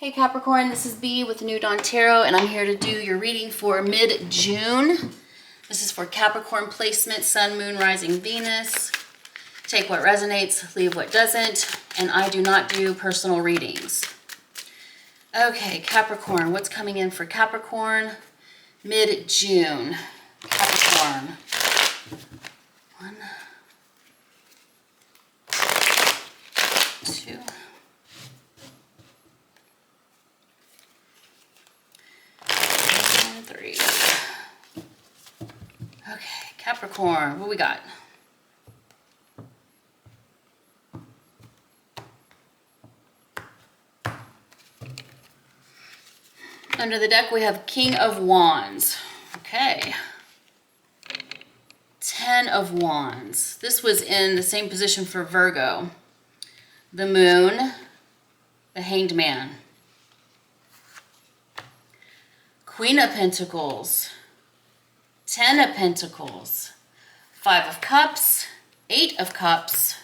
Hey Capricorn, this is B with New Dawn Tarot, and I'm here to do your reading for mid-June. This is for Capricorn placement, Sun, Moon, Rising, Venus. Take what resonates, leave what doesn't, and I do not do personal readings. Okay, Capricorn, what's coming in for Capricorn? Mid-June. Capricorn. 1, 2. Okay, Capricorn, what we got? Under the deck, we have King of Wands. Okay. 10 of Wands. This was in the same position for Virgo. The Moon, the Hanged Man. Queen of Pentacles. 10 of Pentacles, 5 of Cups, 8 of Cups,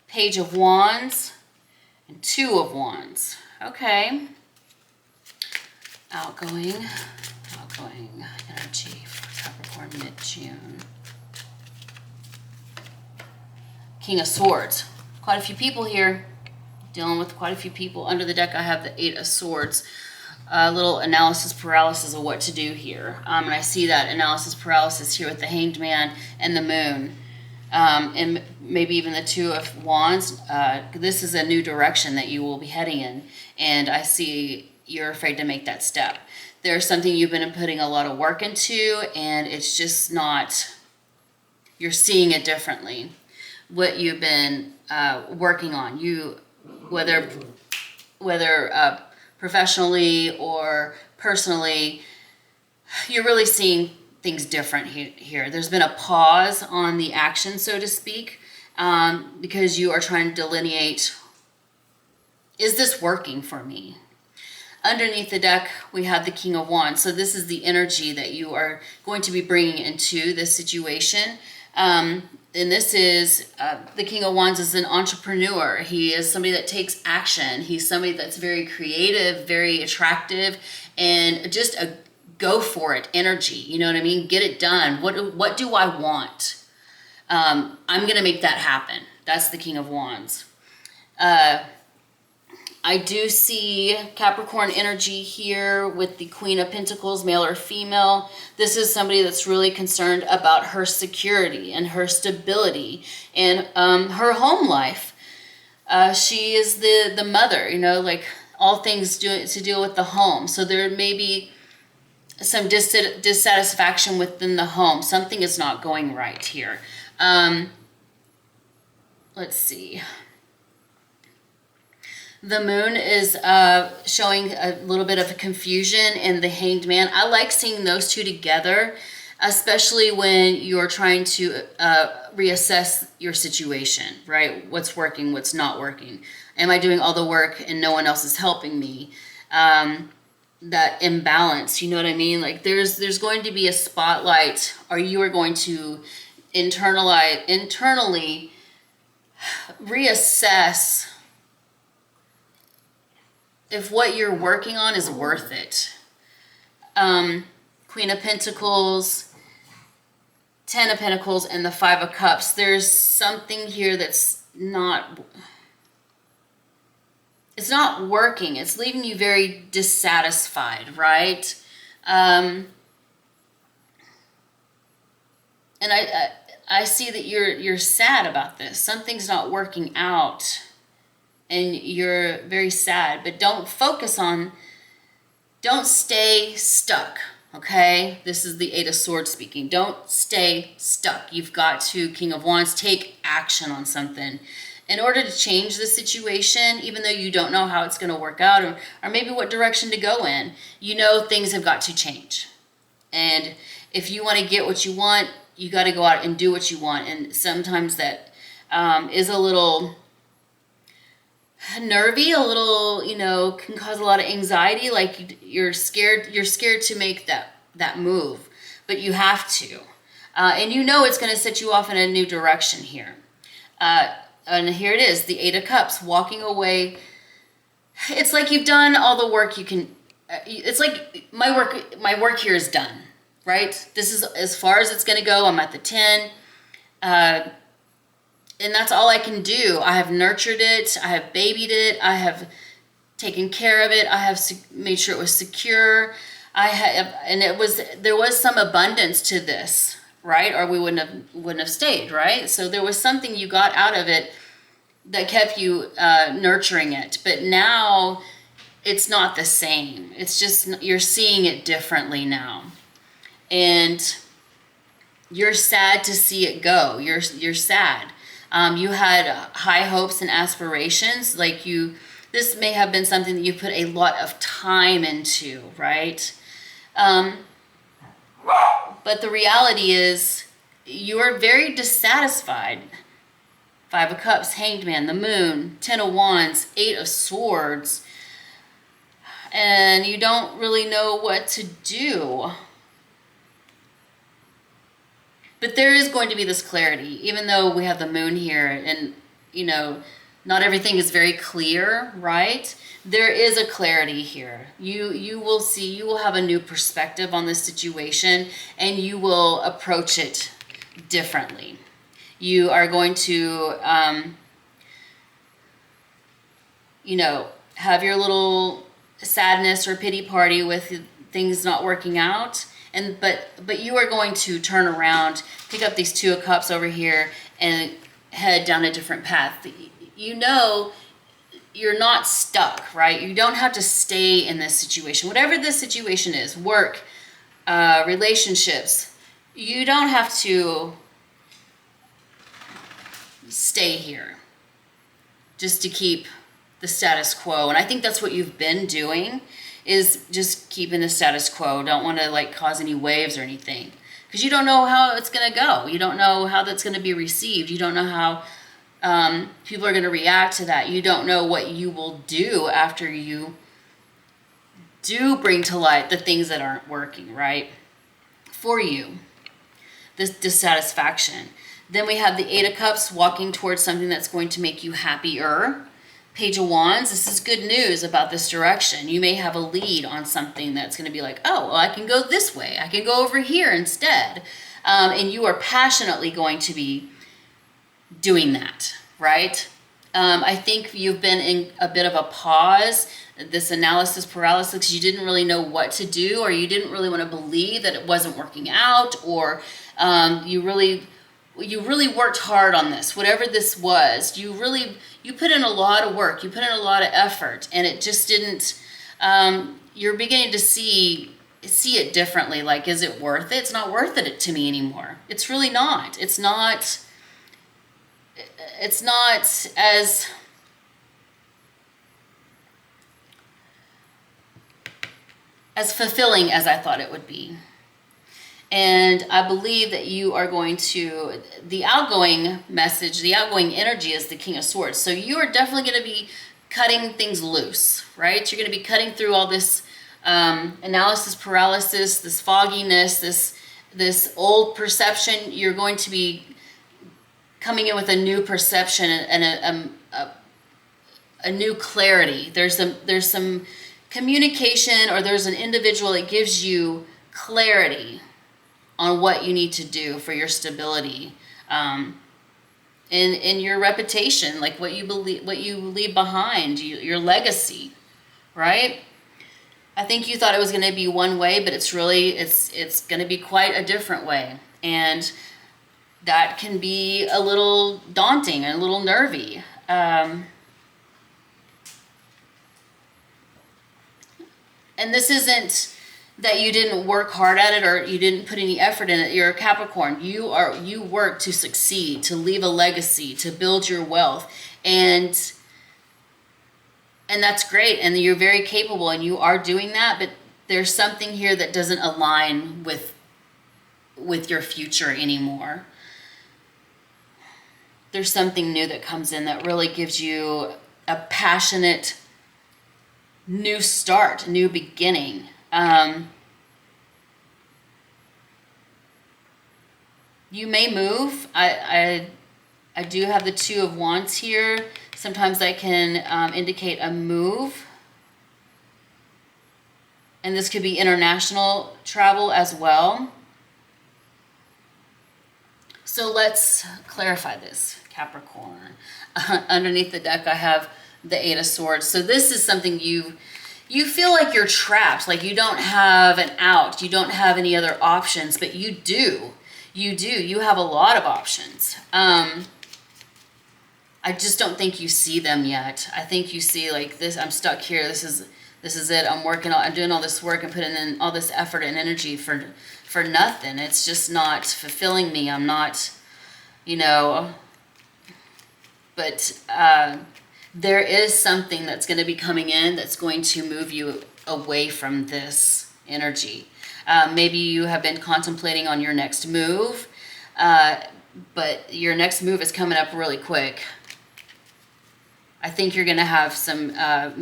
Page of Wands, and 2 of Wands. Okay. Outgoing energy for Capricorn mid-June. King of Swords. Quite a few people here. Dealing with quite a few people. Under the deck, I have the 8 of Swords. A little analysis paralysis of what to do here. And I see that analysis paralysis here with the Hanged Man and the Moon. And maybe even the 2 of Wands. This is a new direction that you will be heading in. And I see you're afraid to make that step. There's something you've been putting a lot of work into, and it's just not, you're seeing it differently. What you've been working on. Whether professionally or personally, you're really seeing things different here. There's been a pause on the action, so to speak, because you are trying to delineate, is this working for me? Underneath the deck, we have the King of Wands. So this is the energy that you are going to be bringing into this situation. And this is, the King of Wands is an entrepreneur. He is somebody that takes action. He's somebody that's very creative, very attractive, and just a go for it energy. You know what I mean? Get it done. What do I want? I'm going to make that happen. That's the King of Wands. I do see Capricorn energy here with the Queen of Pentacles, male or female. This is somebody that's really concerned about her security and her stability and her home life. She is the mother, you know, like all things to deal with the home. So there may be some dissatisfaction within the home. Something is not going right here. Let's see. The Moon is showing a little bit of a confusion in the Hanged Man. I like seeing those two together, especially when you're trying to reassess your situation, right? What's working, what's not working. Am I doing all the work and no one else is helping me? That imbalance, you know what I mean? Like there's going to be a spotlight, or you are going to internally reassess if what you're working on is worth it. Queen of Pentacles, 10 of Pentacles, and the 5 of Cups. There's something here that's not, it's not working. It's leaving you very dissatisfied, right? And I see that you're sad about this. Something's not working out. And you're very sad, but don't stay stuck, okay? This is the 8 of Swords speaking. Don't stay stuck. You've got to, King of Wands, take action on something. In order to change the situation, even though you don't know how it's going to work out or maybe what direction to go in, you know things have got to change. And if you want to get what you want, you got to go out and do what you want. And sometimes that is a little nervy, a little, you know, can cause a lot of anxiety. Like you're scared to make that move, but you have to. And you know it's going to set you off in a new direction here. And here it is, the 8 of Cups, walking away it's like you've done all the work you can. It's like my work here is done, right? This is as far as it's going to go. I'm at the 10. And that's all I can do. I have nurtured it. I have babied it. I have taken care of it. I have made sure it was secure. And there was some abundance to this, right? Or we wouldn't have stayed, right? So there was something you got out of it that kept you nurturing it. But now it's not the same. It's just you're seeing it differently now, and you're sad to see it go. You're sad. You had high hopes and aspirations. This may have been something that you put a lot of time into, right? But the reality is you're very dissatisfied. 5 of Cups, Hanged Man, the Moon, 10 of Wands, 8 of Swords. And you don't really know what to do. But there is going to be this clarity, even though we have the Moon here and, not everything is very clear, right? There is a clarity here. You will see, you will have a new perspective on this situation, and you will approach it differently. You are going to, have your little sadness or pity party with things not working out. But you are going to turn around, pick up these 2 of Cups over here, and head down a different path. You're not stuck, right? You don't have to stay in this situation. Whatever this situation is, work, relationships, you don't have to stay here just to keep the status quo. And I think that's what you've been doing, is just keeping the status quo. Don't want to cause any waves or anything, because you don't know how it's going to go. You don't know how that's going to be received. You don't know how people are going to react to that. You don't know what you will do after you do bring to light the things that aren't working right for you, this dissatisfaction. Then we have the 8 of Cups, walking towards something that's going to make you happier. Page of Wands, this is good news about this direction. You may have a lead on something that's going to be like, oh, well, I can go this way. I can go over here instead. And you are passionately going to be doing that, right? I think you've been in a bit of a pause, this analysis paralysis, because you didn't really know what to do, or you didn't really want to believe that it wasn't working out, or you really worked hard on this. Whatever this was, you put in a lot of work, you put in a lot of effort, and it just didn't, you're beginning to see it differently. Like, is it worth it? It's not worth it to me anymore. It's really not. It's not as fulfilling as I thought it would be. And I believe that you are going to, the outgoing message, the outgoing energy is the King of Swords. So you are definitely going to be cutting things loose, right? You're going to be cutting through all this analysis paralysis, this fogginess, this old perception. You're going to be coming in with a new perception and a new clarity. There's some communication, or there's an individual that gives you clarity on what you need to do for your stability, in your reputation, like what you believe, what you leave behind, your legacy, right? I think you thought it was going to be one way, but it's going to be quite a different way, and that can be a little daunting and a little nervy. And this isn't that you didn't work hard at it or you didn't put any effort in it. You're a Capricorn. You work to succeed, to leave a legacy, to build your wealth. And that's great. And you're very capable, and you are doing that, but there's something here that doesn't align with your future anymore. There's something new that comes in that really gives you a passionate new start, new beginning. You may move. I do have the 2 of Wands here. Sometimes that can indicate a move. And this could be international travel as well. So let's clarify this, Capricorn. Underneath the deck, I have the Eight of Swords. So this is something you feel like you're trapped, like you don't have an out, you don't have any other options, but you do. You have a lot of options. I just don't think you see them yet. I think you see like this, I'm stuck here, this is it, I'm doing all this work and putting in all this effort and energy for nothing. It's just not fulfilling me. I'm not, but there is something that's going to be coming in that's going to move you away from this energy. Maybe you have been contemplating on your next move, but your next move is coming up really quick. I think you're going to have some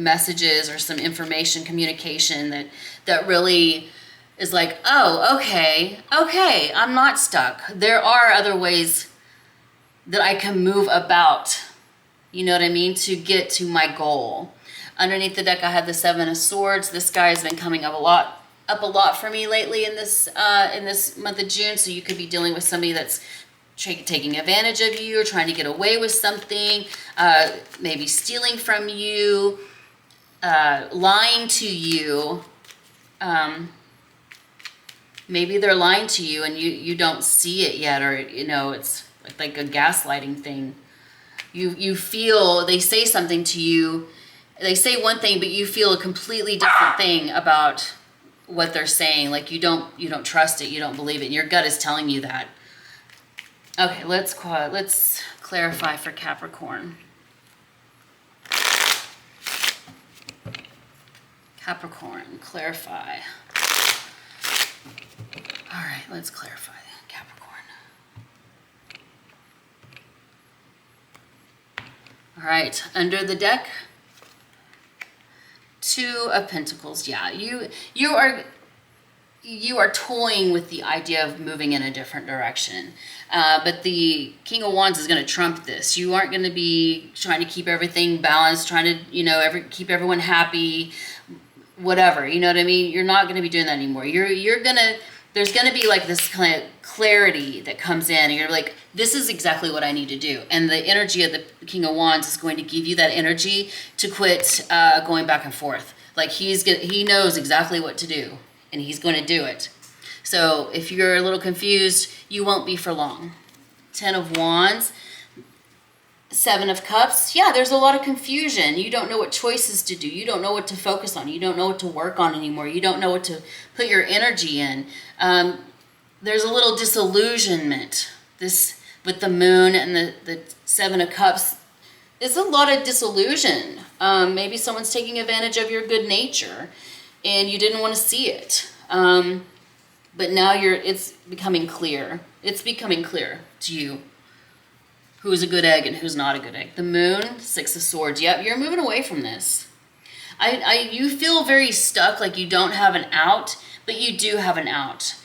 messages or some information, communication that really is like, oh, okay, I'm not stuck. There are other ways that I can move about, you know what I mean, to get to my goal. Underneath the deck, I had the Seven of Swords. This guy has been coming up a lot for me lately in this month of June. So you could be dealing with somebody that's taking advantage of you or trying to get away with something, maybe stealing from you, lying to you. Maybe they're lying to you and you don't see it yet, or it's like a gaslighting thing. You feel they say something to you, they say one thing, but you feel a completely different thing about what they're saying. Like you don't trust it, you don't believe it, and your gut is telling you that. Okay, let's clarify for Capricorn. Capricorn, clarify. All right, let's clarify Capricorn. All right, under the deck, Two of Pentacles. Yeah, you are toying with the idea of moving in a different direction. But the King of Wands is going to trump this. You aren't going to be trying to keep everything balanced, trying to, keep everyone happy, whatever. You know what I mean? You're not going to be doing that anymore. There's going to be like this kind of clarity that comes in, and you're like, this is exactly what I need to do. And the energy of the King of Wands is going to give you that energy to quit going back and forth. Like he knows exactly what to do, and he's going to do it. So if you're a little confused, you won't be for long. Ten of Wands, Seven of Cups. Yeah, there's a lot of confusion. You don't know what choices to do. You don't know what to focus on. You don't know what to work on anymore. You don't know what to put your energy in. There's a little disillusionment. This with the Moon and the Seven of Cups is a lot of disillusion. Maybe someone's taking advantage of your good nature and you didn't want to see it. But now it's becoming clear. It's becoming clear to you who's a good egg and who's not a good egg. The Moon, Six of Swords. Yep, you're moving away from this. You feel very stuck, like you don't have an out, but you do have an out.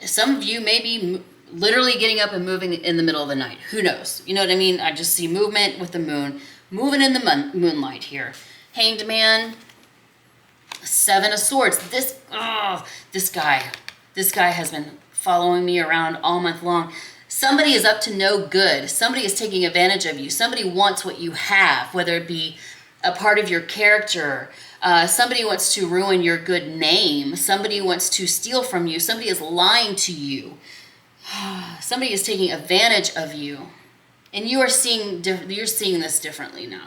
Some of you may be literally getting up and moving in the middle of the night. Who knows? You know what I mean? I just see movement with the moon, moving in the moonlight here. Hanged Man, Seven of Swords. This guy has been following me around all month long. Somebody is up to no good. Somebody is taking advantage of you. Somebody wants what you have, whether it be a part of your character. Somebody wants to ruin your good name. Somebody wants to steal from you. Somebody is lying to you. Somebody is taking advantage of you. And you're seeing this differently now.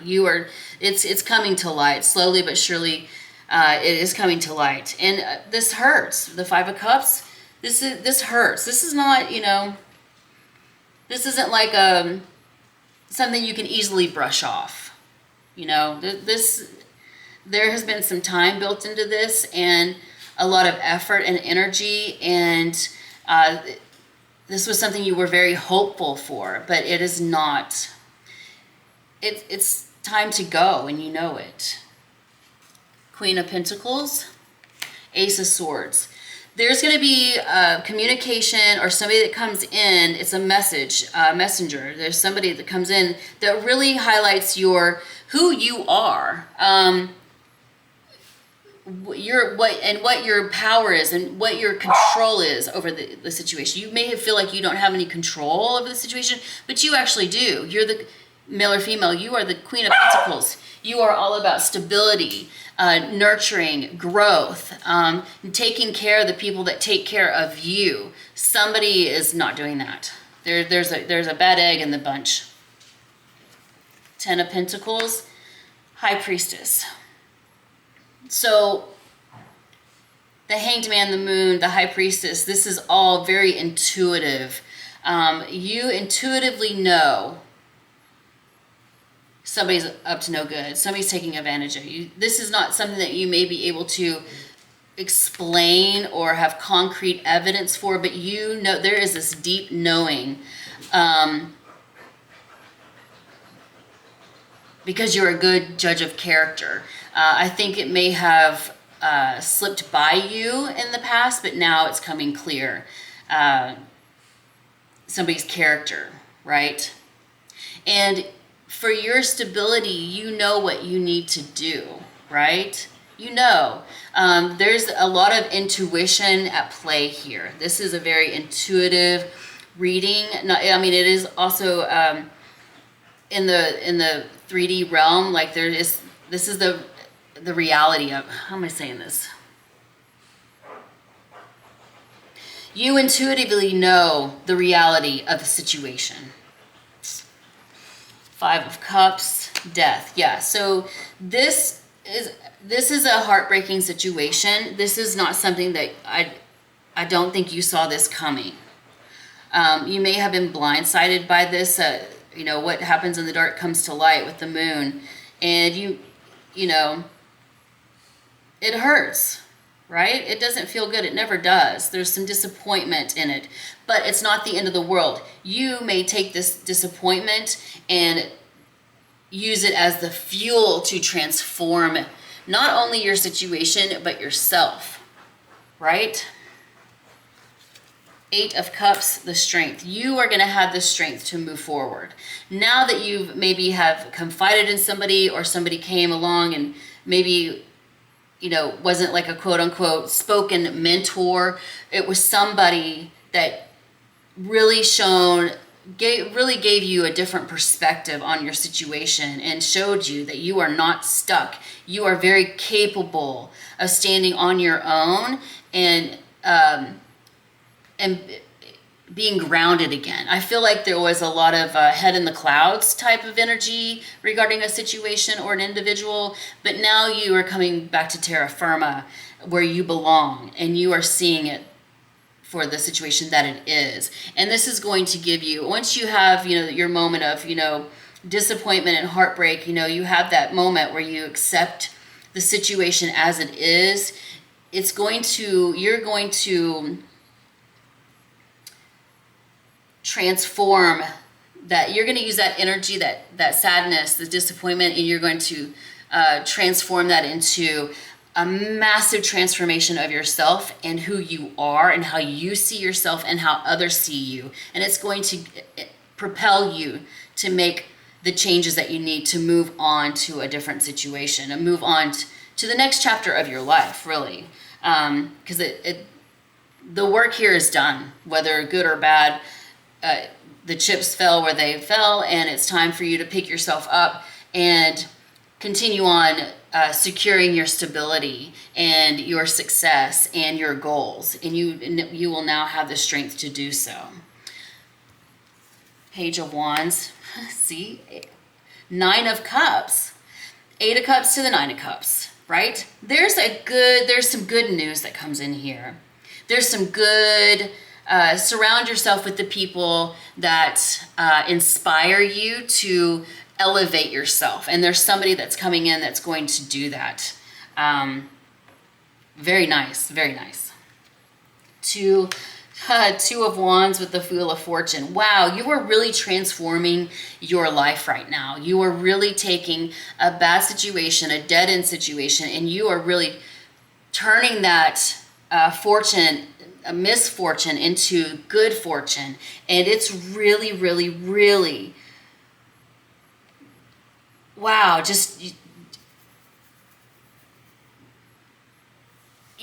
It's coming to light. Slowly but surely, it is coming to light. And this hurts. The Five of Cups, this hurts. This is not, this isn't like something you can easily brush off. There has been some time built into this and a lot of effort and energy, and this was something you were very hopeful for, but it is not. It's time to go, and you know it. Queen of Pentacles, Ace of Swords. There's going to be communication or somebody that comes in. It's a messenger. There's somebody that comes in that really highlights who you are. what your power is and what your control is over the situation. You may feel like you don't have any control over the situation, but you actually do. You're the male or female. You are the Queen of Pentacles. You are all about stability, nurturing, growth, taking care of the people that take care of you. Somebody is not doing that. There's a bad egg in the bunch. 10 of Pentacles, High Priestess. So the Hanged Man, the Moon, the High Priestess, this is all very intuitive. You intuitively know somebody's up to no good. Somebody's taking advantage of you. This is not something that you may be able to explain or have concrete evidence for, but you know there is this deep knowing, because you're a good judge of character. I think it may have slipped by you in the past, but now it's coming clear. Somebody's character, right? And for your stability, you know what you need to do, right? You know. There's a lot of intuition at play here. This is a very intuitive reading. It is also in the 3D realm. Like this is the reality of, how am I saying this? You intuitively know the reality of the situation. 5 of Cups, Death. Yeah, so this is a heartbreaking situation. This is not something that I don't think you saw this coming. You may have been blindsided by this. What happens in the dark comes to light with the moon, and you know, it hurts, right? It doesn't feel good. It never does. There's some disappointment in it, but it's not the end of the world. You may take this disappointment and use it as the fuel to transform not only your situation, but yourself, right? 8 of Cups, the strength. You are going to have the strength to move forward. Now that you've maybe have confided in somebody, or somebody came along and maybe, wasn't like a quote unquote spoken mentor. It was somebody that really gave you a different perspective on your situation and showed you that you are not stuck. You are very capable of standing on your own and being grounded again. I feel like there was a lot of head in the clouds type of energy regarding a situation or an individual, but now you are coming back to terra firma, where you belong, and you are seeing it for the situation that it is. And this is going to give you, once you have, your moment of, disappointment and heartbreak, you have that moment where you accept the situation as it is. You're going to transform that. You're going to use that energy, that sadness, the disappointment, and you're going to transform that into a massive transformation of yourself and who you are and how you see yourself and how others see you. And it's going to propel you to make the changes that you need to move on to a different situation and move on to the next chapter of your life, really. Because the work here is done, whether good or bad. The chips fell where they fell, and it's time for you to pick yourself up and continue on securing your stability and your success and your goals. And you will now have the strength to do so. Page of Wands. See? 9 of Cups. 8 of Cups to the 9 of Cups, right? There's some good news that comes in here. There's some good... surround yourself with the people that inspire you to elevate yourself. And there's somebody that's coming in that's going to do that. Very nice, very nice. 2 of Wands with the Wheel of Fortune. Wow, you are really transforming your life right now. You are really taking a bad situation, a dead-end situation, and you are really turning that a misfortune into good fortune. And it's really, really, really, wow,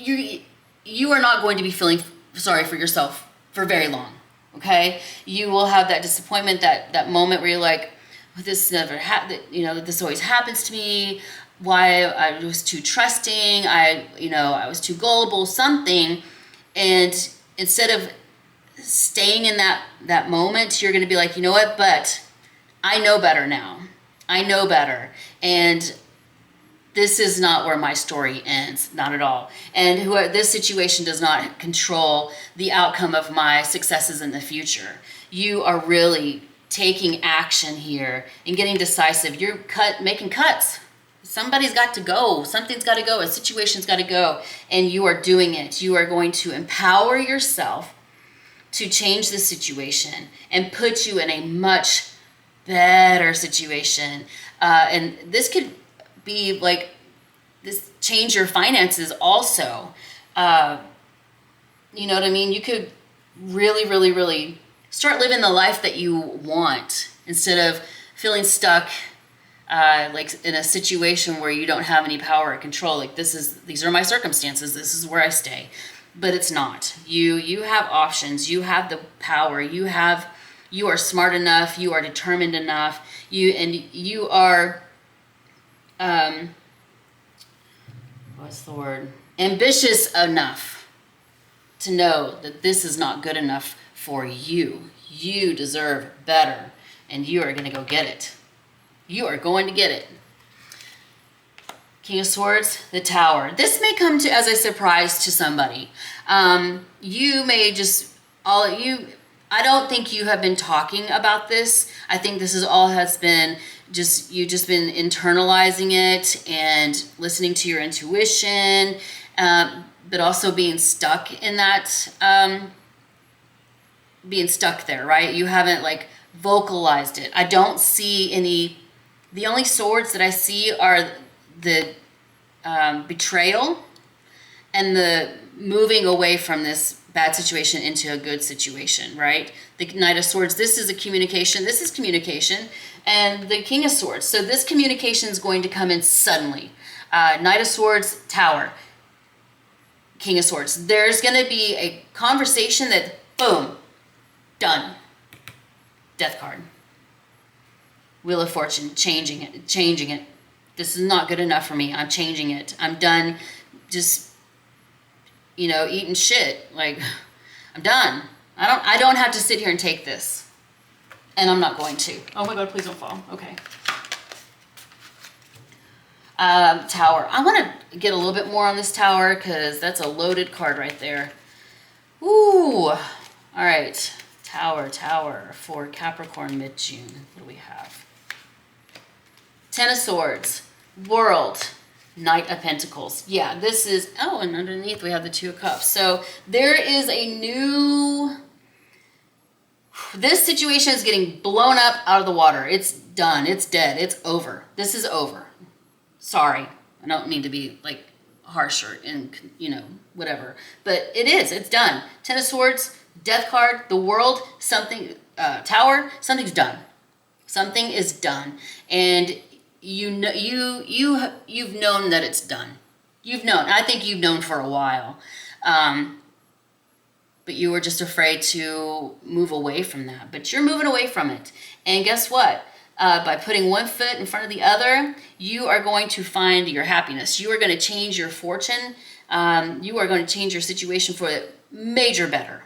you are not going to be feeling sorry for yourself for very long. Okay, you will have that disappointment, that moment where you're like, this never happened, this always happens to me. Why? I was too trusting. I was too gullible, something. And instead of staying in that moment, you're going to be like, you know what, but I know better now. I know better. And this is not where my story ends, not at all. And this situation does not control the outcome of my successes in the future. You are really taking action here and getting decisive. You're making cuts. Somebody's got to go. Something's got to go. A situation's got to go. And you are doing it. You are going to empower yourself to change the situation and put you in a much better situation. And this could be like, this change your finances also. You know what I mean? You could really, really, really start living the life that you want instead of feeling stuck like in a situation where you don't have any power or control. Like these are my circumstances. This is where I stay. But it's not. You have options. You have the power. You are smart enough. You are determined enough. You are what's the word? Ambitious enough to know that this is not good enough for you. You deserve better, and you are going to go get it. You are going to get it. King of Swords, the Tower. This may come as a surprise to somebody. You may I don't think you have been talking about this. I think this is all has been you've just been internalizing it and listening to your intuition, but also being stuck in that, being stuck there, right? You haven't like vocalized it. I don't see the only swords that I see are the betrayal and the moving away from this bad situation into a good situation, right? The Knight of Swords, this is communication, and the King of Swords. So this communication is going to come in suddenly. Knight of Swords, Tower, King of Swords. There's going to be a conversation that, boom, done. Death card. Wheel of Fortune, changing it. This is not good enough for me. I'm changing it. I'm done just, eating shit. Like, I'm done. I don't have to sit here and take this. And I'm not going to. Oh my God, please don't fall. Okay. Tower. I want to get a little bit more on this Tower because that's a loaded card right there. Ooh. All right. Tower for Capricorn mid-June. What do we have? Ten of Swords. World. Knight of Pentacles. Yeah, this is, and underneath we have the Two of Cups. So there is this situation is getting blown up out of the water. It's done. It's dead. It's over. This is over. Sorry. I don't mean to be like harsher and, whatever. But it is. It's done. Ten of Swords, Death card, the World, something, Tower, something's done. Something is done. And you've known that it's done. You've known. I think you've known for a while. But you were just afraid to move away from that. But you're moving away from it. And guess what? By putting one foot in front of the other, you are going to find your happiness. You are going to change your fortune. You are going to change your situation for major better.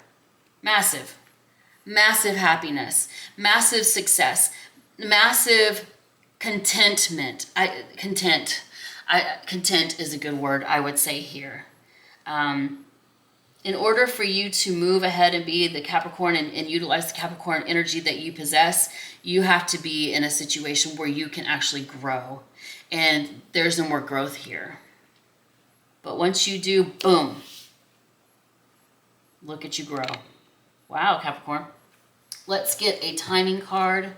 Massive happiness, massive success, massive contentment. Content is a good word, I would say here. In order for you to move ahead and be the Capricorn and utilize the Capricorn energy that you possess, you have to be in a situation where you can actually grow. And there's no more growth here. But once you do, boom, look at you grow. Wow, Capricorn. Let's get a timing card.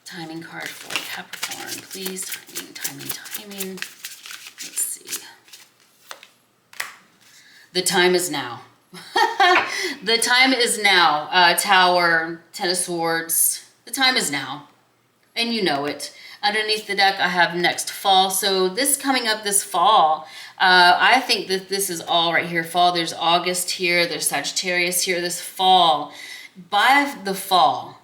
Timing card for Capricorn, please. Timing. Let's see. The time is now. The time is now. Tower, Ten of Swords. The time is now. And you know it. Underneath the deck, I have next fall. So this coming up this fall, I think that this is all right here. Fall, there's August here, there's Sagittarius here, this fall. By the fall,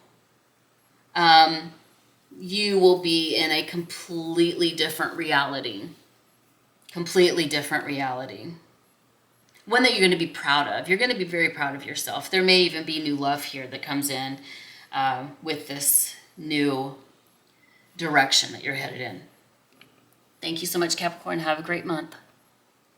you will be in a completely different reality. Completely different reality. One that you're going to be proud of. You're going to be very proud of yourself. There may even be new love here that comes in with this new direction that you're headed in. Thank you so much, Capricorn. Have a great month.